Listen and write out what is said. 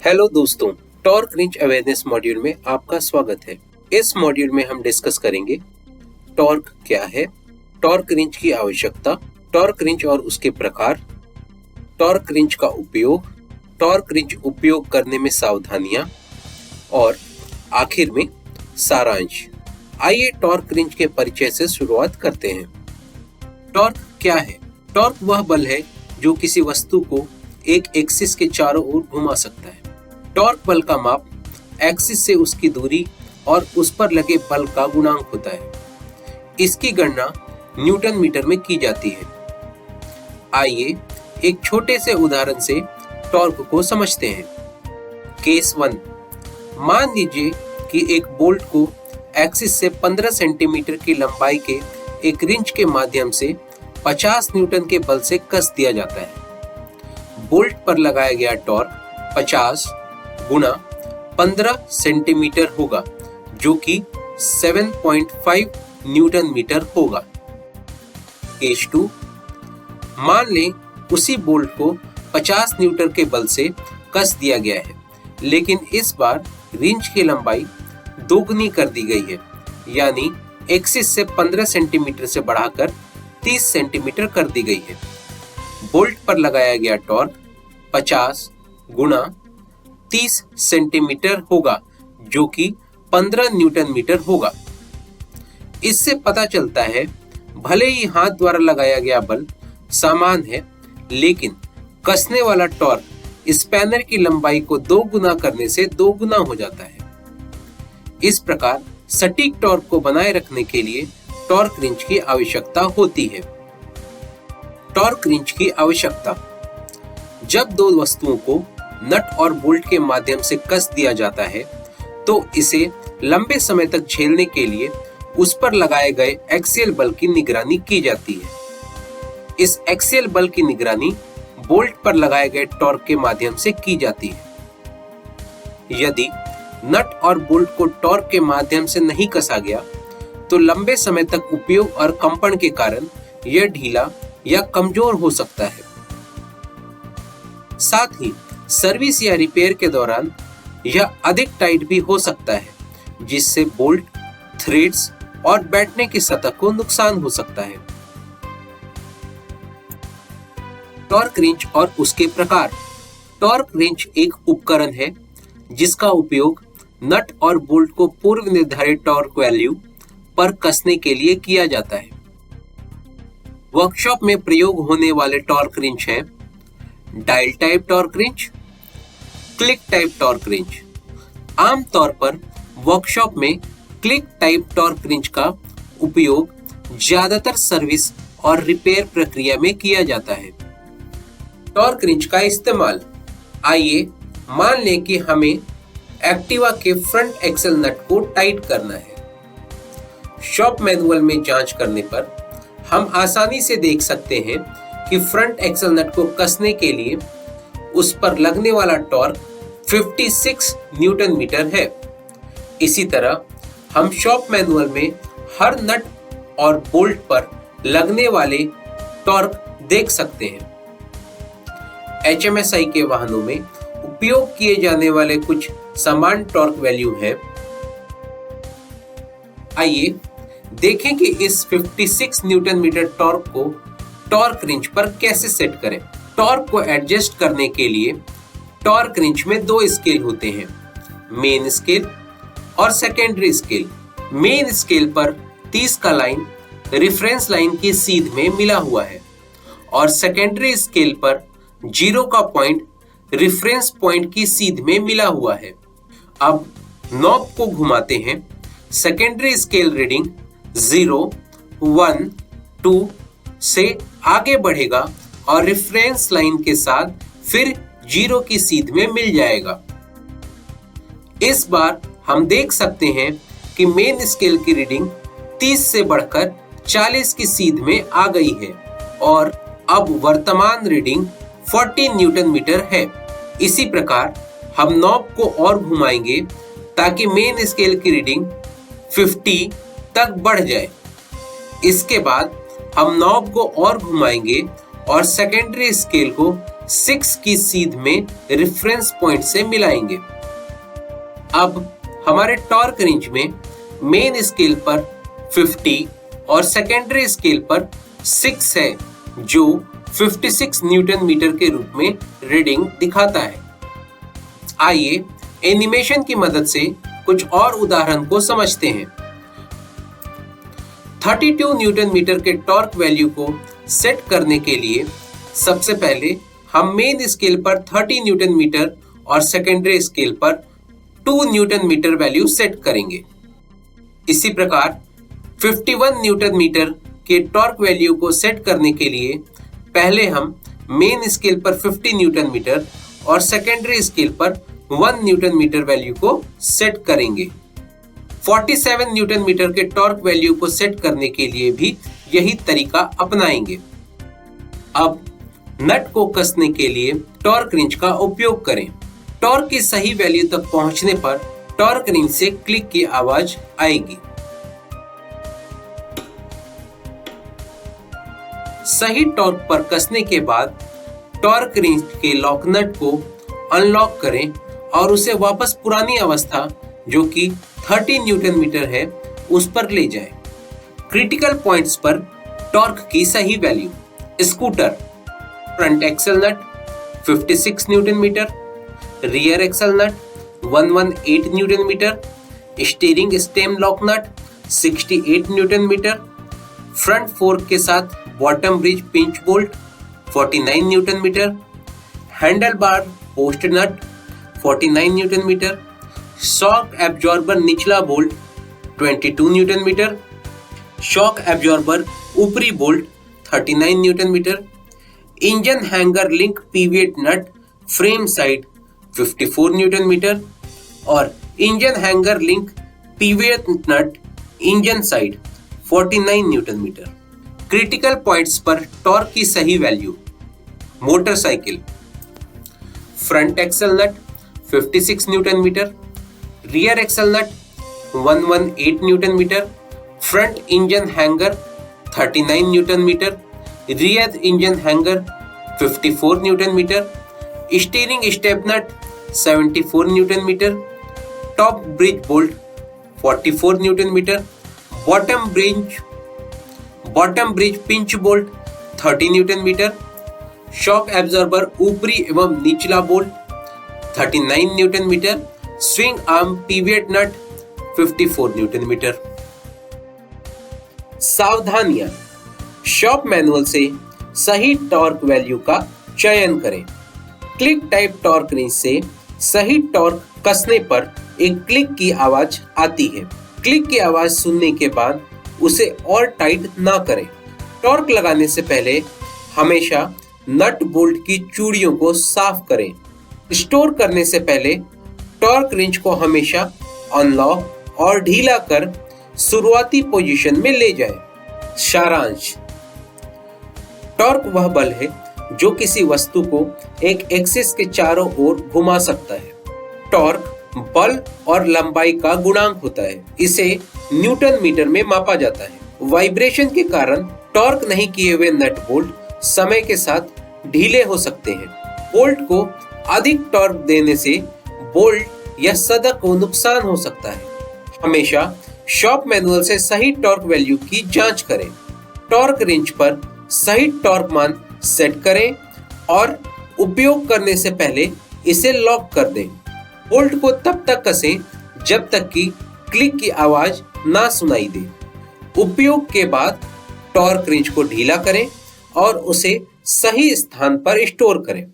Hello दोस्तों, torque wrench awareness module में आपका स्वागत है। इस मॉड्यूल में हम डिस्कस करेंगे टॉर्क क्या है, टॉर्क रिंच की आवश्यकता, टॉर्क रिंच और उसके प्रकार, टॉर्क रिंच का उपयोग, टॉर्क रिंच उपयोग करने में सावधानियां और आखिर में सारांश। आइए टॉर्क रिंच के परिचय से शुरुआत करते हैं। टॉर्क क्या है? टॉर्क वह बल है जो किसी वस्तु को एक एक्सिस के चारों ओर घुमा सकता है। टॉर्क बल का माप एक्सिस से उसकी दूरी और उस पर लगे बल का गुणांक होता है। इसकी गणना न्यूटन मीटर में की जाती है। आइए एक छोटे से उदाहरण से टॉर्क को समझते हैं। केस 1, मान लीजिए कि एक बोल्ट को एक्सिस से 15 सेंटीमीटर की लंबाई के एक रिंच के माध्यम से 50 न्यूटन के बल से कस दिया जाता है। बोल्ट पर लगाया गया टॉर्क 50 गुना 15 सेंटीमीटर होगा, जो कि 7.5 न्यूटन मीटर होगा। केस 2, मान लें उसी बोल्ट को 50 न्यूटन के बल से कस दिया गया है, लेकिन इस बार रिंच की लंबाई दोगुनी कर दी गई है, यानी एक्सिस से 15 सेंटीमीटर से बढ़ाकर 30 सेंटीमीटर कर दी गई है। बोल्ट पर लगाया गया टॉर्क 50 गुना 30 सेंटीमीटर होगा, जो कि 15 न्यूटन मीटर होगा। इससे पता चलता है भले ही हाथ द्वारा लगाया गया बल समान है, लेकिन कसने वाला टॉर्क स्पैनर की लंबाई को 2 गुना करने से 2 गुना हो जाता है। इस प्रकार सटीक टॉर्क को बनाए रखने के लिए टॉर्क रिंच की आवश्यकता होती है। टॉर्क रिंच की आवश्यकता: जब दो वस्तुओं को नट और बोल्ट के माध्यम से कस दिया जाता है, तो इसे लंबे समय तक झेलने के लिए उस पर लगाए गए एक्सियल बल की निगरानी की जाती है। इस एक्सियल बल की निगरानी बोल्ट पर लगाए गए टॉर्क के माध्यम से की जाती है। यदि नट और बोल्ट को टॉर्क के माध्यम से नहीं कसा गया, तो लंबे समय तक उपयोग और कंपन के कारण यह ढीला या कमजोर हो सकता है। साथ ही सर्विस या रिपेयर के दौरान यह अधिक टाइट भी हो सकता है, जिससे बोल्ट, थ्रेड्स और बैठने की सतह को नुकसान हो सकता है। टॉर्क रिंच और उसके प्रकार। टॉर्क रिंच एक उपकरण है जिसका उपयोग नट और बोल्ट को पूर्व निर्धारित टॉर्क वैल्यू पर कसने के लिए किया जाता है। वर्कशॉप में प्रयोग होने वाले टॉर्क रिंच हैं dial type torque wrench, click type torque wrench. आमतौर पर वर्कशॉप में क्लिक टाइप टॉर्क रिंच का उपयोग ज्यादातर सर्विस और रिपेयर प्रक्रिया में किया जाता है। टॉर्क रिंच का इस्तेमाल: आइए मान लें कि हमें एक्टिवा के फ्रंट एक्सल नट को टाइट करना है। शॉप मैनुअल में जांच करने पर हम आसानी से देख सकते हैं कि फ्रंट एक्सल नट को कसने के लिए उस पर लगने वाला टॉर्क 56 न्यूटन मीटर है। इसी तरह हम शॉप मैनुअल में हर नट और बोल्ट पर लगने वाले टॉर्क देख सकते हैं। HMSI के वाहनों में उपयोग किए जाने वाले कुछ समान टॉर्क वैल्यू हैं। आइए देखें कि इस 56 न्यूटन मीटर टॉर्क को टॉर्क रिंच पर कैसे सेट करें। टॉर्क को एडजस्ट करने के लिए टॉर्क रिंच में 2 स्केल होते हैं, मेन स्केल और सेकेंडरी स्केल। मेन स्केल पर 30 का लाइन रेफरेंस लाइन की सीध में मिला हुआ है और सेकेंडरी स्केल पर 0 का पॉइंट रेफरेंस पॉइंट की सीध में मिला हुआ है। अब नॉब को घुमाते हैं। सेकेंडरी स्केल रीडिंग 0, 1, 2 से आगे बढ़ेगा और रेफरेंस लाइन के साथ फिर 0 की सीध में मिल जाएगा। इस बार हम देख सकते हैं कि मेन स्केल की रीडिंग 30 से बढ़कर 40 की सीध में आ गई है और अब वर्तमान रीडिंग 40 न्यूटन मीटर है। इसी प्रकार हम नॉब को और घुमाएंगे ताकि मेन स्केल की रीडिंग 50 तक बढ़ जाए। इसके बाद हम नॉब को और घुमाएंगे और सेकेंडरी स्केल को 6 की सीध में रेफरेंस पॉइंट से मिलाएंगे। अब हमारे टॉर्क रेंज में मेन स्केल पर 50 और सेकेंडरी स्केल पर 6 है, जो 56 न्यूटन मीटर के रूप में रीडिंग दिखाता है। आइए एनिमेशन की मदद से कुछ और उदाहरण को समझते हैं। 32 न्यूटन मीटर के टॉर्क वैल्यू को सेट करने के लिए सबसे पहले हम मेन स्केल पर 30 न्यूटन मीटर और सेकेंडरी स्केल पर 2 न्यूटन मीटर वैल्यू सेट करेंगे। इसी प्रकार 51 न्यूटन मीटर के टॉर्क वैल्यू को सेट करने के लिए पहले हम मेन स्केल पर 50 न्यूटन मीटर और सेकेंडरी स्केल पर 1 न्यूटन मीटर वैल्यू को सेट करेंगे। 47 न्यूटन मीटर के टॉर्क वैल्यू को सेट करने के लिए भी यही तरीका अपनाएंगे। अब नट को कसने के लिए टॉर्क रिंच का उपयोग करें। टॉर्क की सही वैल्यू तक पहुंचने पर टॉर्क रिंच से क्लिक की आवाज आएगी। सही टॉर्क पर कसने के बाद टॉर्क रिंच के लॉक नट को अनलॉक करें और उसे वापस पुरानी अवस्था जो कि 30 न्यूटन मीटर है उस पर ले जाएं। क्रिटिकल पॉइंट्स पर टॉर्क की सही value: scooter front axle nut 56 newton metre, rear axle nut 118 newton metre, steering stem lock nut 68 newton metre, front fork के साथ bottom bridge pinch bolt 49 newton metre, handlebar post nut 49 newton metre, shock absorber निचला bolt 22 newton metre, shock absorber ऊपरी bolt 39 newton metre, engine hanger link pivot nut frame side 54 newton metre और engine hanger link pivot nut engine side 49 newton metre. Critical points पर torque की सही value: motorcycle front axle nut 56 newton metre, rear axle nut 118 newton metre, front engine hanger 39 newton metre, rear engine hanger 54 newton metre, steering step nut 74 newton metre, top bridge bolt 44 newton metre, bottom bridge pinch bolt 30 newton metre, shock absorber ऊपरी एवं निचला bolt 39 newton metre, swing arm पीवियट नट 54 newton metre. सावधानियां: shop manual से सही torque value का चयन करें। Click type torque range से सही टॉर्क कसने पर एक क्लिक की आवाज आती है। क्लिक की आवाज सुनने के बाद उसे और टाइट ना करें। टॉर्क लगाने से पहले हमेशा नट बोल्ट की चूड़ियों को साफ करें। स्टोर करने से पहले टॉर्क रिंच को हमेशा अनलॉक और ढीला कर शुरुआती पोजीशन में ले जाएं। सारांश: टॉर्क वह बल है जो किसी वस्तु को एक एक्सिस के चारों ओर घुमा सकता है। टॉर्क बल और लंबाई का गुणांक होता है। इसे न्यूटन मीटर में मापा जाता है। वाइब्रेशन के कारण टॉर्क नहीं किए हुए नट बोल्ट समय के साथ ढीले हो सकते हैं। बोल्ट को अधिक टॉर्क देने से बोल्ट या सदक को नुकसान हो सकता है। हमेशा शॉप मैनुअल से सही टॉर्क वैल्यू की जांच करें। टॉर्क रेंज पर सही टॉर्क मान सेट करें और उपयोग करने से पहले इसे लॉक कर दें। बोल्ट को तब तक कसें जब तक कि क्लिक की आवाज ना सुनाई दे। उपयोग के बाद टॉर्क रेंज को ढीला करें और उसे सही स्थान पर स्टोर करें।